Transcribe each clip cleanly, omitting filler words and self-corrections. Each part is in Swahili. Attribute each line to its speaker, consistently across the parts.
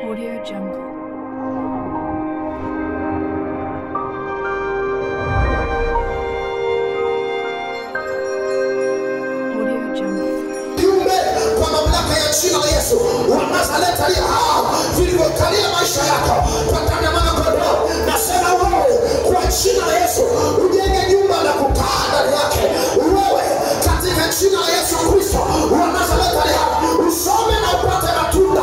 Speaker 1: Audio Jungle. Audio Jungle.
Speaker 2: Kwa mamlaka ya jina la Yesu, wanazaleta hao vilivyokalia maisha yako kwa damu ya mwana kondoo. Nasema wewe kwa jina la Yesu ujenge nyumba na kukaa ndani yake. Wewe katika jina la Yesu Kristo wanazaleta hao usome na upate matunda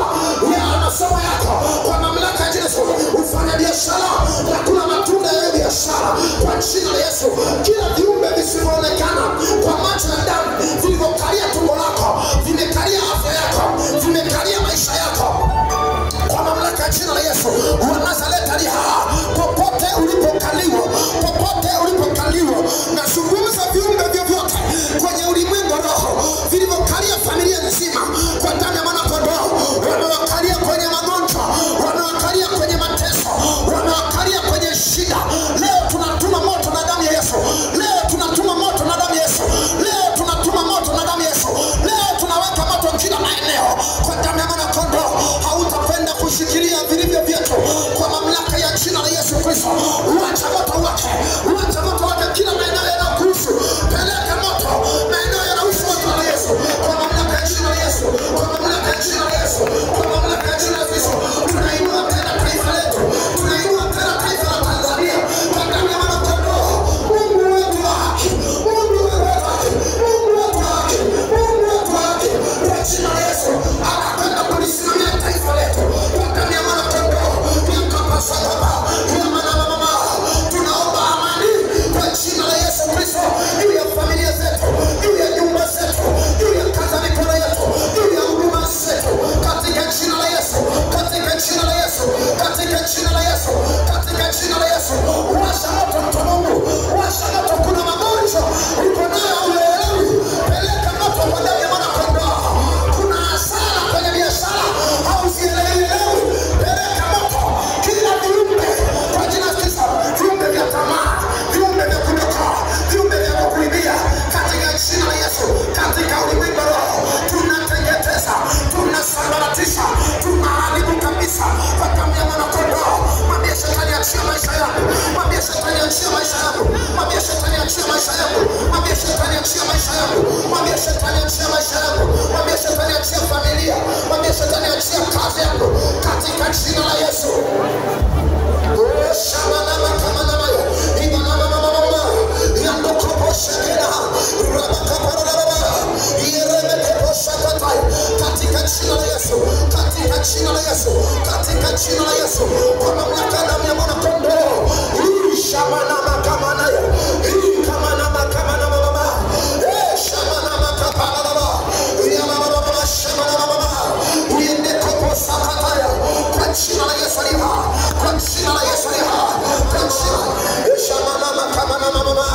Speaker 2: ya masomo yako kwa mamlaka ya Yesu. Ufanye biashara na kuna matunda ya biashara kwa jina la Yesu. Kila viumbe visivyoonekana kwa macho ya damu vilivyokalia tumbo lako, vimekalia afya yako, vimekalia maisha yako kwa mamlaka ya jina la Yesu. Wanazaleta liha popote ulipokaliwa, popote ulipokaliwa. Nazungumza viumbe vyovyote kwenye ulimwengu roho vilivyokalia familia nzima kwa damu ya mwana kondoo, wanawakalia kwenye magonjwa, wanawakalia kwenye mateso, wanawakalia kwenye shida. Leo tunatuma moto na damu ya Yesu. Leo tunatuma moto na damu ya Yesu. Leo tunatuma moto na damu ya Yesu. Leo tunaweka moto kila maeneo kwa damu ya mwana kondoo. Hautakwenda kushikilia vilivyo vyetu kwa mamlaka ya jina la Yesu Kristo. Wacha moto wake, wacha moto wake kila maeneo yanayokuhusu. Peleka moto maeneo yanayohusu moto wa Yesu kwa mamlaka ya jina la Yesu, kwa mamlaka ya jina la Yesu, kwa mamlaka ya jina la Yesu. Tunainua tena taifa letu, tunainua tena taifa la Tanzania kwa damu ya mwana kondoo. Mungu wetu wa haki, Mungu wetu wa haki, Mungu wetu wa haki, Mungu wetu wa haki kwa jina la Yesu anakwenda kulisimamia taifa letu kwa damu ya mwana kondoo. Yakapasa baba, ya mama, tunaomba amani kwa jina la Yesu Kristo juu ya familia zetu, juu ya nyumba zetu, juu ya kazi mikono yetu, juu ya huduma zetu katika jina la Yesu, katika jina la Yesu, katika jina la Yesu, katika jina la Yesu. Washa moto mtu Mungu, washa moto. Kuna magonjwa uko nayo uelewi, peleka moto kwa damu ya mwana kondoo. Kuna hasara kwenye biashara au sielewi, peleka moto kila viumbe kwa jina la Yesu, viumbe vya tamaa, viumbe vya kutoka, viumbe vya kukuibia katika jina la Yesu. Katika ulimwengu roho tunateketeza, tunasambaratisha, tunaharibu kabisa kwa damu ya mwana kondoo. Mwambie shetani achia maisha yangu, mwambie shetani achia maisha yangu, mwambie shetani achia maisha yangu, mwambie shetani achia maisha yangu, mwambie shetani achia maisha yangu, mwambie shetani achia familia, mwambie shetani achia kazi yangu katika jina la Yesu. Katika jina la Yesu, katika jina la Yesu, katika jina la Yesu, kwa mamlaka ya damu ya mwana kondoo. Shamana makamana ya, kamana makamana mama, shamana makapana mama, ya mama shamana mama, uende kopo sakataya kwa jina la Yesu aliha, kwa jina la Yesu aliha, kwa jina shamana makamana mama,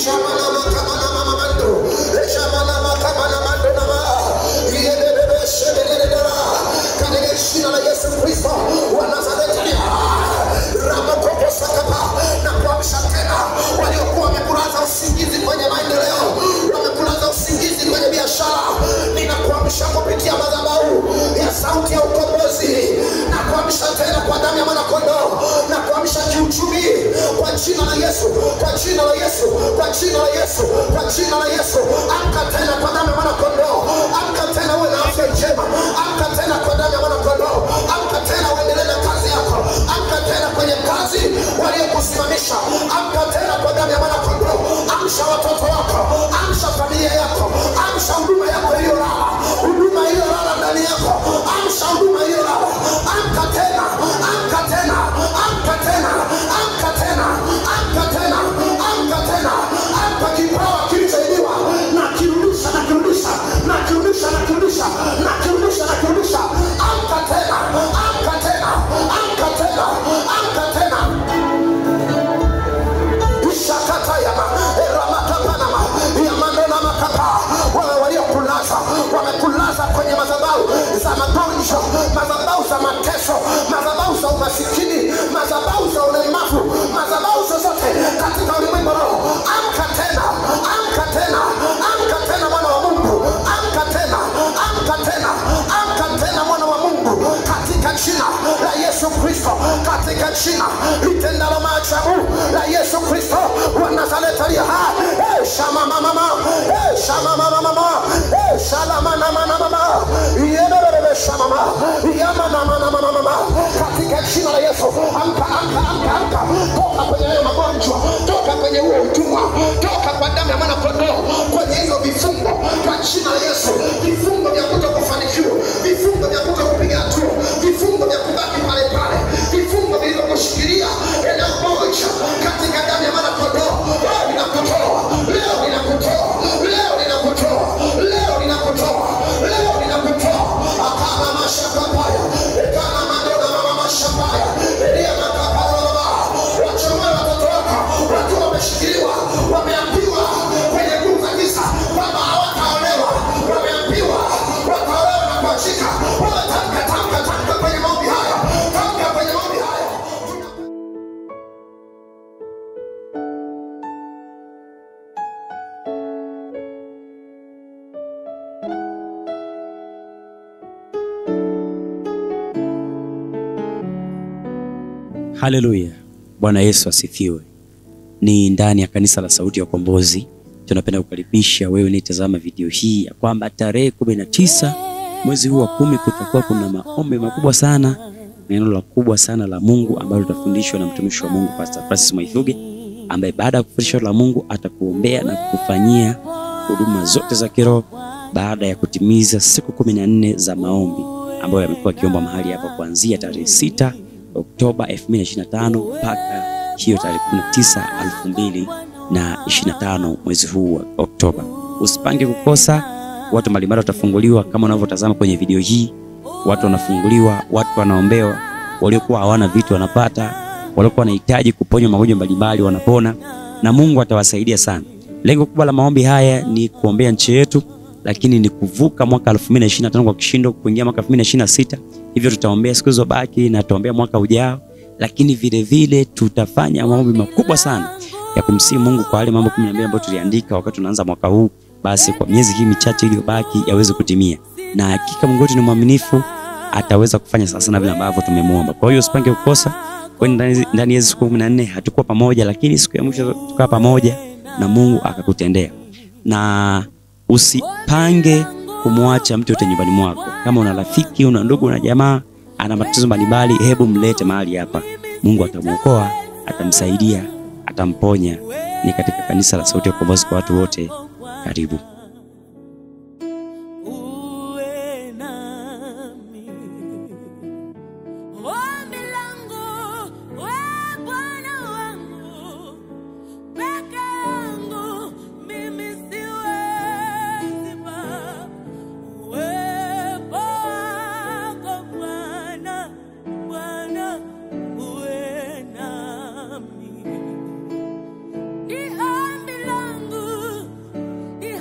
Speaker 2: shamana makamana mama mando, shamana makamana mando mama, yebebe shebelelera katika jina la Yesu Kristo wa Nazareti. Ramokopo sakapa na kuamsha tena waliokuwa wamekulaza usingizi kwenye maendeleo, wamekulaza usingizi kwenye biashara. Ninakuamsha kupitia madhabahu ya sauti ya ukombozi, na kuamsha tena kwa damu ya mwana kondoo, na kuamsha kiuchumi kwa jina la Yesu, kwa jina la Yesu, kwa jina la Yesu, kwa jina la Yesu. Amka tena kwa damu ya mwana kondoo, amka tena uwe na afya njema, amka tena kwa damu ya mwana kondoo, amka tena uendelee na kazi yako, amka tena kwenye kazi waliokusimamisha, amka tena kwa damu ya mwana kondoo. Amsha watoto wako, amsha familia yako, amsha huduma yako iliyolala, huduma iliyolala ndani yako, amsha huduma iliyolala. Amka tena, amka tena, amka tena, amka tena, amka tena, amka tena, amka kipawa kilichoibiwa na kirudisha, na kirudisha, na kirudisha jina la Yesu Kristo, katika jina litendalo maajabu la Yesu Kristo wa Nazareti aliye hai. Shama mama mama, shama mama mama, shalama na mama mama, yebebe shama mama, yama na mama mama, katika jina la Yesu. Amka, amka, amka, amka, toka kwenye hayo magonjwa, toka kwenye huo utumwa, toka kwa damu ya mwana kondoo, kwenye hizo vifungo kwa jina la Yesu. Vifungo vya kutokufanikiwa, vifungo vya kutokupiga hatua, vifungo vya kubaki pale pale, vifungo vilivyokushikilia eneo moja, katika damu ya mwana kondoo leo ninakutoa, leo ninakutoa, leo ninakutoa, leo ninakutoa, leo ninakutoa. Akana mashakapaya, ekana madoga mama mashapaya, elia makapaya baba, wachomoe watoto wako wakiwa wameshikiliwa, wameambiwa kwenye nguvu za giza kwamba hawataolewa, wameambiwa wataolewa na kuachika. Tamka, tamka, tamka kwenye maombi haya, tamka kwenye maombi haya.
Speaker 3: Haleluya. Bwana Yesu asifiwe. Ni ndani ya kanisa la Sauti ya Ukombozi. Tunapenda kukaribisha wewe unayetazama video hii ya kwamba tarehe 19 mwezi huu wa 10 kutakuwa kuna maombi makubwa sana, neno la kubwa sana la Mungu ambalo tutafundishwa na mtumishi wa Mungu Pastor Francis Mwaithuge, ambaye baada ya kufundishwa la Mungu atakuombea na kukufanyia huduma zote za kiroho baada ya kutimiza siku 14 za maombi ambayo yamekuwa kiomba mahali hapa kuanzia tarehe 6 Oktoba 2025 mpaka hiyo tarehe 19 2025 mwezi huu wa Oktoba. Usipange kukosa. Watu mbalimbali watafunguliwa kama unavyotazama kwenye video hii. Watu wanafunguliwa, watu wanaombewa, waliokuwa hawana vitu wanapata, waliokuwa wanahitaji kuponywa magonjwa mbalimbali wanapona, na Mungu atawasaidia sana. Lengo kubwa la maombi haya ni kuombea nchi yetu, lakini ni kuvuka mwaka 2025 kwa kishindo kuingia mwaka 2026. Hivyo tutaombea siku hizo baki na tutaombea mwaka ujao, lakini vile vile tutafanya maombi makubwa sana ya kumsihi Mungu kwa wale mambo 12 ambayo tuliandika wakati tunaanza mwaka huu, basi kwa miezi hii michache iliyobaki yaweze kutimia. Na hakika Mungu wetu ni mwaminifu, ataweza kufanya sasa na vile ambavyo tumemuomba. Kwa hiyo usipange kukosa. Kwani ndani ya siku 14 hatakuwa pamoja, lakini siku ya mwisho tukaa pamoja na Mungu akakutendea. Na usipange kumwacha mtu yote nyumbani mwako. Kama una rafiki, una ndugu, una jamaa ana matatizo mbalimbali, hebu mlete mahali hapa. Mungu atamuokoa, atamsaidia, atamponya. Ni katika kanisa la Sauti ya Ukombozi kwa watu wote. Karibu.
Speaker 4: Ni ombi langu, ni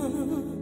Speaker 1: Lord.